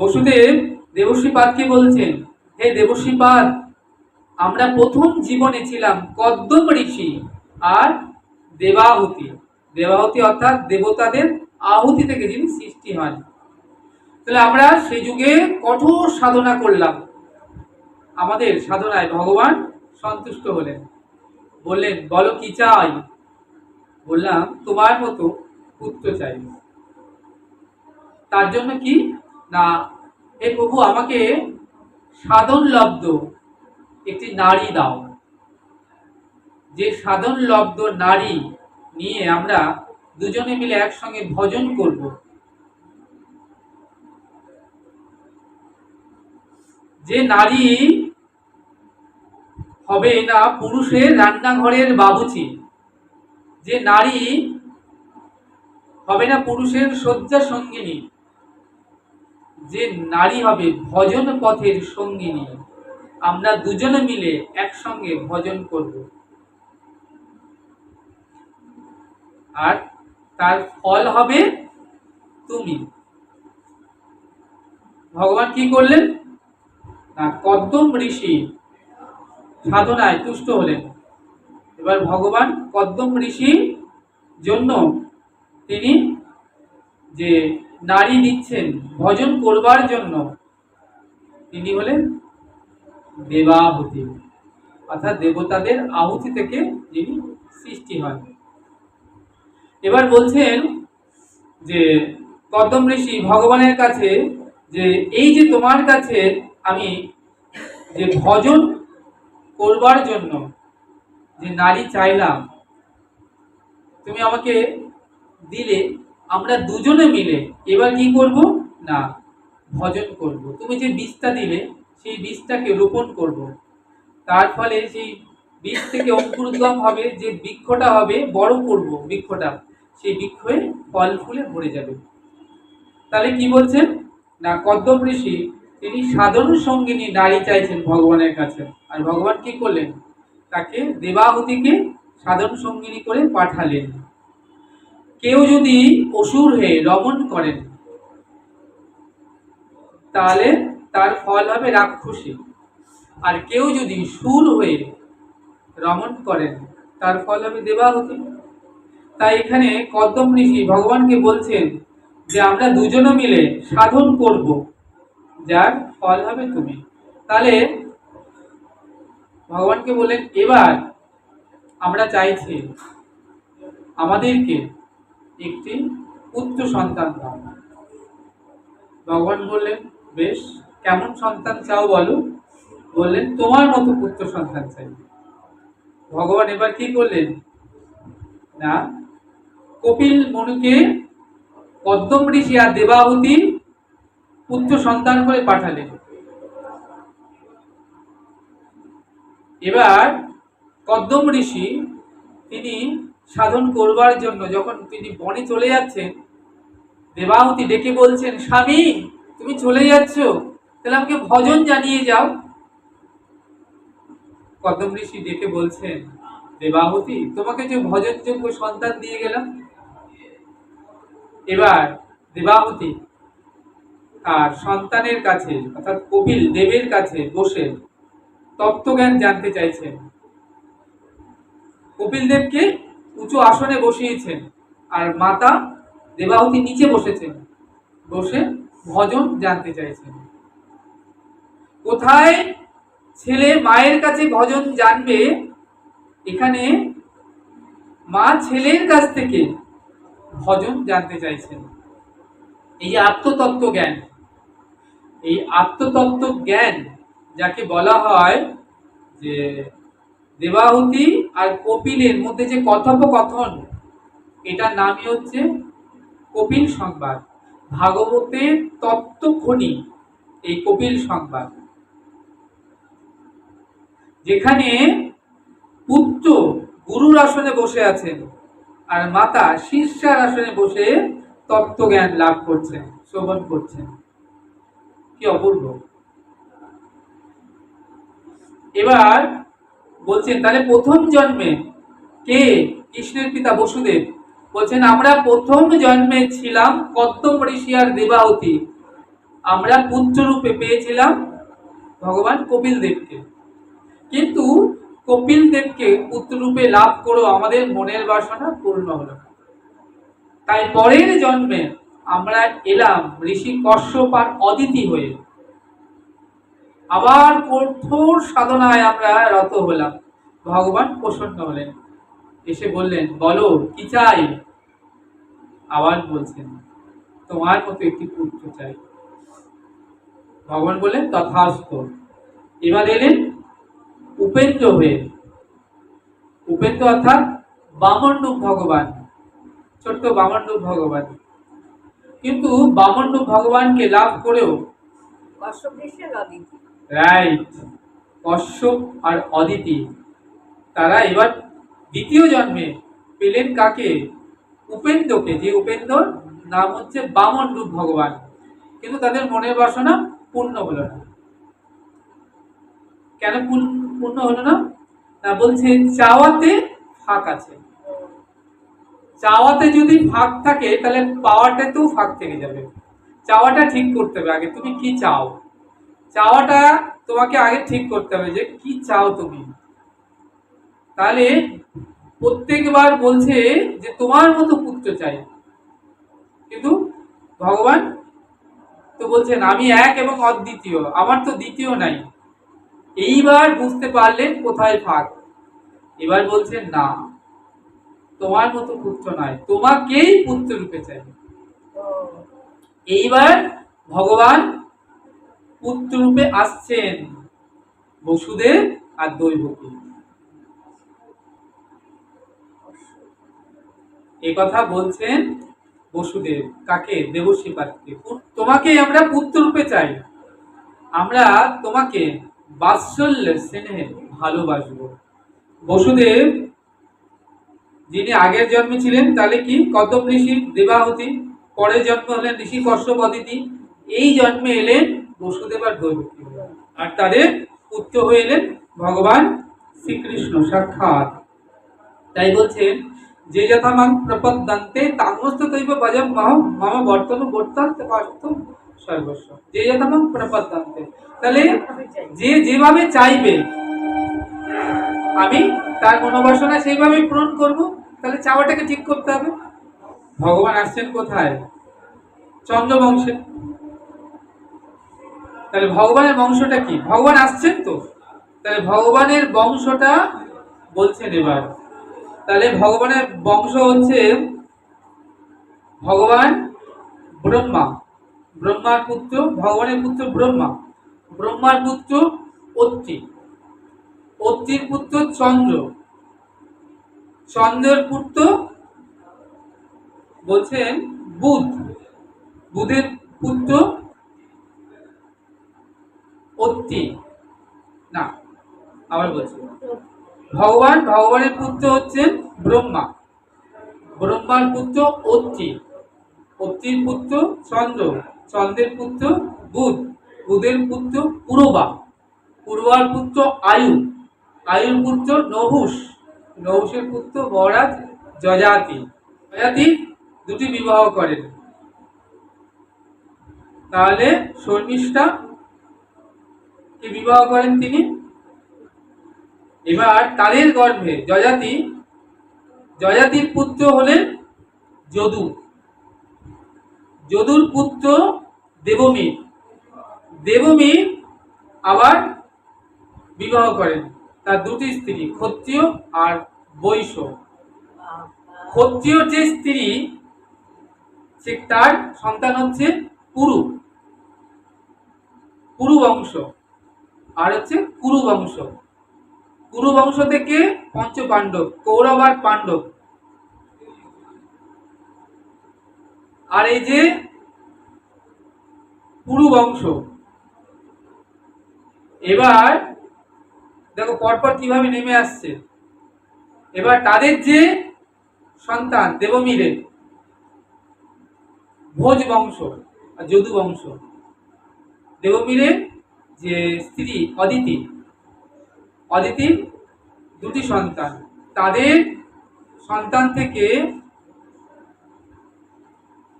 বসুদেব দেবশ্রীপাদকে বলছেন, হে দেবশ্রীপাদ, আমরা প্রথম জীবনে ছিলাম কদ্দম ঋষি আর দেবাহুতি। দেবাহুতি অর্থাৎ দেবতাদের আহুতি থেকে যিনি সৃষ্টি হন। তাহলে আমরা সেই যুগে কঠোর সাধনা করলাম। আমাদের সাধনায় ভগবান সন্তুষ্ট হলেন, বললেন বলো কি চাই। বললাম তোমার মতো পুত্র চাই। তার জন্য কি না, হে প্রভু, আমাকে সাধন লব্ধ একটি নারী দাও। যে সাধন লব্ধ নারী নিয়ে আমরা দুজনে মিলে একসঙ্গে ভজন করব। যে নারী হবে না পুরুষের রান্নাঘরের বাবুচি, যে নারী হবে না পুরুষের শয্যা সঙ্গিনী, যে নারী হবে ভজন পথের সঙ্গিনী, আমরা দুজনে মিলে একসঙ্গে ভজন করব। আর তার ফল হবে তুমি। ভগবান কি করলেন না, কদ্দম ঋষি সাধনায় তুষ্ট হলেন। এবার ভগবান কদ্দম ঋষির জন্য তিনি যে নারী দিচ্ছেন ভজন করবার জন্য, তিনি হলেন দেবাহুতি, অর্থাৎ দেবতাদের আহুতি থেকে যিনি সৃষ্টি হন। এবার বলছেন যে কদ্দম ঋষি ভগবানের কাছে যে এই যে তোমার কাছে আমি যে ভজন করবার জন্য যে নারী চাইলাম, তুমি আমাকে দিলে, আমরা দুজনে মিলে এবার কি করব না ভজন করব। তুমি যে বীজটা দিলে সেই বীজটাকে রোপণ করব, তার ফলে সেই বীজ থেকে অঙ্কুরোদ্গম হবে, যে বৃক্ষটা হবে বড় করব, বৃক্ষটা সেই বৃক্ষে ফল ফুলে ভরে যাবে। তাহলে কি বলছেন না, কদ্দম ঋষি তিনি সাধারণ সঙ্গিনী নারী চাইছেন ভগবানের কাছে, আর ভগবান কি করলেন, তাকে দেবাহুতিকে সাধন সঙ্গিনী করে পাঠালেন। কেউ যদি অসুর হয়ে রমণ করেন তাহলে তার ফল হবে রাক্ষসী, আর কেউ যদি সুর হয়ে রমণ করেন তার ফল হবে দেবাহুতি। তাই এখানে কদ্দম ঋষি ভগবানকে বলছেন যে আমরা দুজনে মিলে সাধন করব, যার ফল হবে তুমি। তাহলে ভগবানকে বললেন এবার আমরা চাইছি আমাদেরকে একটি পুত্র সন্তান দাও। ভগবান বললেন বেশ, কেমন সন্তান চাও বলো। বললেন তোমার মতো পুত্র সন্তান চাই। ভগবান এবার কি করলেন না, কপিল মুনিকে কদ্দম ঋষি আর দেবাহুতি পুত্র সন্তান করে পাঠালেন। এবার কদ্দম ঋষি তিনি সাধন করবার জন্য যখন তিনি বনে চলে যাচ্ছেন, দেবাহুতি ডেকে বলছেন, স্বামী তুমি চলে যাচ্ছ, তাহলে আমাকে ভজন জানিয়ে যাও। কদ্দম ঋষি ডেকে বলছেন, দেবাহুতি তোমাকে যে ভজনযোগ্য সন্তান দিয়ে গেলাম। এবার দেবাহুতি তার সন্তানের কাছে অর্থাৎ কপিল দেবের কাছে বসে তত্ত্বজ্ঞান জানতে চাইছেন। কপিল দেবকে উঁচু আসনে বসিয়েছেন, আর মাতা দেবাহুতি নিচে বসেছেন, বসে ভজন জানতে চাইছেন। কোথায় ছেলে মায়ের কাছে ভজন জানবে, এখানে মা ছেলের কাছ থেকে ভজন জানতে চাইছেন। এই যে আত্মতত্ত্ব জ্ঞান, এই আত্মতত্ত্ব জ্ঞান যাকে বলা হয় যে দেবাহুতি আর কপিলের মধ্যে যে কথোপকথন, এটার নামই হচ্ছে কপিল সংবাদ। ভাগবতের তত্ত্বখনি এই কপিল সংবাদ, যেখানে পুত্র গুরুর আসনে বসে আছেন আর মাতা শিষ্যার আসনে বসে তত্ত্বজ্ঞান লাভ করছেন, শ্রবণ করছেন। কি অপূর্ব। এবার বলছেন তাহলে প্রথম জন্মে কে, কৃষ্ণের পিতা বসুদেব বলছেন আমরা প্রথম জন্মে ছিলাম কদ্দম ঋষি আর দেবাহুতি, আমরা পুত্র রূপে পেয়েছিলাম ভগবান কপিল দেবকে, কিন্তু কপিল দেবকে পুত্র রূপে লাভ করেও আমাদের মনের বাসনা পূর্ণ হলো না। তাই পরের জন্মে আমরা এলাম ঋষি কশ্যপ আর অদিতি হয়ে। আবার কঠোর সাধনায় আমরা রত হলাম। ভগবান প্রসন্ন হলেন, এসে বললেন, বলো কি চাই? আবার বলছেন, তোমার মতো একটি পুত্র চাই। ভগবান বললেন, তথাস্তু। এবার এলেন উপেন্দ্র হয়ে। উপেন্দ্র অর্থাৎ বামন রূপ ভগবান, ছোট্ট বামন রূপ ভগবান। কিন্তু বামন রূপ ভগবানকে লাভ করেও রাইট, কশ্যপ আর অদিতি তারা এবার দ্বিতীয় জন্মে পেলেন কাকে? উপেন্দ্রকে, যে উপেন্দ্রর নাম হচ্ছে বামন রূপ ভগবান। কিন্তু তাদের মনের বাসনা পূর্ণ হলো না। কেন পূর্ণ হলো না? না, বলছে চাওয়াতে ফাঁক আছে। চাওয়াতে যদি ফাঁক থাকে তাহলে পাওয়াটাতেও ফাঁক থেকে যাবে। চাওয়াটা ঠিক করতে হবে আগে, তুমি কি চাও। চাওয়াটা তোমাকে আগে ঠিক করতে হবে যে কি চাও তুমি। তাহলে প্রত্যেকবার বলছে যে তোমার মতো পুত্র চাই, কিন্তু ভগবান তো বলছেন আমি এক এবং অদ্বিতীয়, আমার তো দ্বিতীয় নাই। এইবার বুঝতে পারলেন কোথায় ফাঁক। এবার বলছেন না, তোমার মতো পুত্র নয়, তোমাকেই পুত্র রূপে চাই। এইবার ভগবান পুত্র রূপে আসছেন বসুদেব আর দৈবকী। এই কথা বলছেন বসুদেব কাকে? দেবশ্রী পাত্রকে। তোমাকে আমরা পুত্র রূপে চাই, আমরা তোমাকে বাৎসল্য স্নেহে ভালোবাসবো। বসুদেব যিনি আগের জন্মে ছিলেন তাহলে কি কদম ঋষি দেবাহুতি, পরের জন্ম হলেন ঋষি কশ্যপ অদিতি, এই জন্মে এলেন বসুদেব আর দৈবকী, আর তাদের পুত্র হয়ে এলেন ভগবান শ্রীকৃষ্ণ সাক্ষাৎ। তাই বলছেন যে যথামাং প্রপদ্যন্তে তামস্ত তৈব ভজম মম বর্তন বর্তান্তে পার্থ সর্বস্ব। যে যথামাং প্রপদ্যন্তে, তাহলে যে যেভাবে চাইবে আমি তার মনোবাসনা সেইভাবে পূরণ করব। তাহলে চাওয়াটাকে ঠিক করতে হবে। ভগবান আসছেন কোথায়? চন্দ্রবংশে। তাহলে ভগবানের বংশটা কি? ভগবান আসছেন তো, তাহলে ভগবানের বংশটা বলছেন এবার। তাহলে ভগবানের বংশ হচ্ছে ভগবান ব্রহ্মা, ব্রহ্মার পুত্র, ভগবানের পুত্র ব্রহ্মা, ব্রহ্মার পুত্র অত্রি, অত্রির পুত্র চন্দ্র, চন্দ্রের পুত্র বলছেন বুধ, বুধের পুত্র অত্রি, না আবার বলছি, ভগবানের পুত্র হচ্ছেন ব্রহ্মা, ব্রহ্মার পুত্র অত্রি, অত্রির পুত্র চন্দ্র, চন্দ্রের পুত্র বুধ, বুধের পুত্র পুরবা, পূর্বার পুত্র আয়ু, আয়ুর পুত্র নহুষ, নহুষের পুত্র মহারাজ যজাতি। যজাতি দুটি বিবাহ করেন। তাহলে শর্মিষ্ঠা কি বিবাহ করেন তিনি। এবার তাদের গর্ভে যজাতি, যজাতির পুত্র হলেন যদু, যদুর পুত্র দেবমীর, দেবমীর আবার বিবাহ করেন তার দুটি স্ত্রী, ক্ষত্রিয় আর বৈশ্য। ক্ষত্রিয় যে স্ত্রী সে তার সন্তান হচ্ছে কুরু, কুরু বংশ, আর হচ্ছে কুরু বংশ। কুরু বংশ থেকে পঞ্চ পাণ্ডব, কৌরব আর পাণ্ডব। আর এই যে কুরু বংশ, এবার দেখো পরপর কিভাবে নেমে আসছে। এবার তাদের যে সন্তান দেবমীরের ভোজ বংশ আর যদু বংশ, দেবমীরের যে স্ত্রী অদিতি, অদিতির দুটি সন্তান, তাদের সন্তান থেকে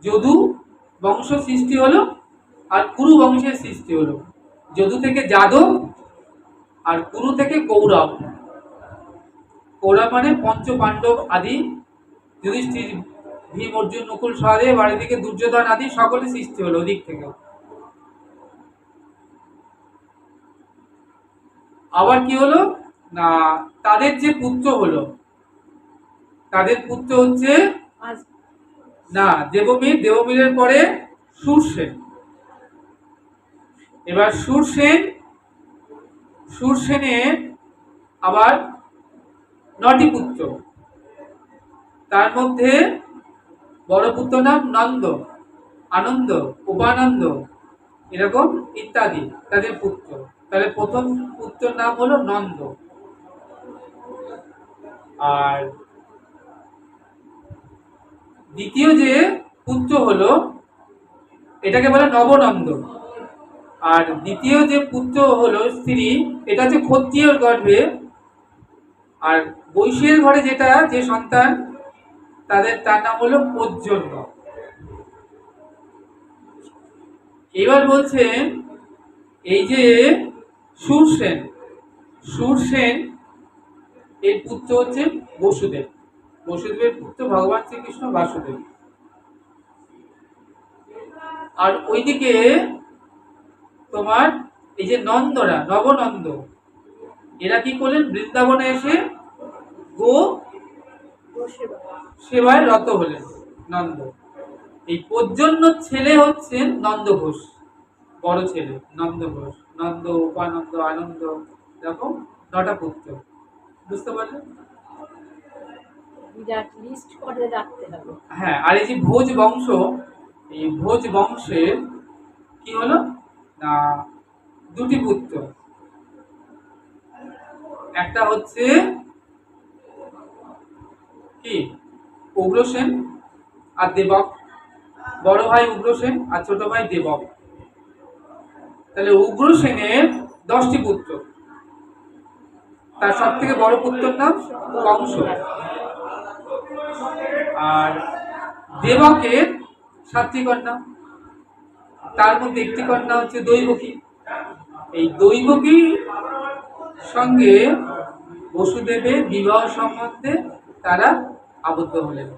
যদু বংশ সৃষ্টি হলো আর কুরু বংশের সৃষ্টি হলো। যদু থেকে যাদব আর কুরু থেকে কৌরব। কৌরব মানে পঞ্চ পাণ্ডব আদি, যুধিষ্ঠির, ভীম, অর্জুন, নকুল, সহদেব, আর এদিকে দুর্যোধন আদি সকলে সৃষ্টি হলো ওদিক থেকে। আবার কি হলো না, তাদের যে পুত্র হলো, তাদের পুত্র হচ্ছে না দেবমীর, দেবমীরের পরে সুরসেন। এবার সুরসেনের আবার 9টি পুত্র, তার মধ্যে বড় পুত্র নাম নন্দ, আনন্দ, উপানন্দ, এরকম ইত্যাদি তাদের পুত্র। তাহলে প্রথম পুত্রের নাম হলো নন্দ। আর দ্বিতীয় যে পুত্র হলো এটাকে বলে নবনন্দ। আর দ্বিতীয় যে পুত্র হলো স্ত্রী, এটা হচ্ছে ক্ষত্রিয়র গর্ভে। আর বৈশ্যের ঘরে যেটা যে সন্তান তার নাম হলো পর্জন্য। এবার বলছেন এই যে সুরসেন এর পুত্র হচ্ছে বসুদেব। বসুদেবের পুত্র ভগবান শ্রীকৃষ্ণ বাসুদেব। আর ওইদিকে তোমার এই যে নন্দরা, নবনন্দ, এরা কি করলেন, বৃন্দাবনে এসে গো সেবায় রত হলেন নন্দ। এই পর্জন্য ছেলে হচ্ছেন নন্দ ঘোষ, বড় ছেলে নন্দ ঘোষ। নন্দ, উপানন্দ, আনন্দ, এরকম 9টা পুত্র। বুঝতে পারলেন? হ্যাঁ, আর এই যে ভোজ বংশ, এই ভোজ বংশের কি হলো না 2টি পুত্র। একটা হচ্ছে কি উগ্রসেন আর দেবক। বড় ভাই উগ্রসেন আর ছোট ভাই দেবক। তাহলে উগ্রসেনের 10টি পুত্র, তার সব থেকে বড় পুত্রের নাম কংস। আর দেবকের 7টি কন্যা, তার মধ্যে একটি কন্যা হচ্ছে দৈবকী। এই দৈবকীর সঙ্গে বসুদেবের বিবাহ সম্বন্ধে তারা আবদ্ধ হলেন।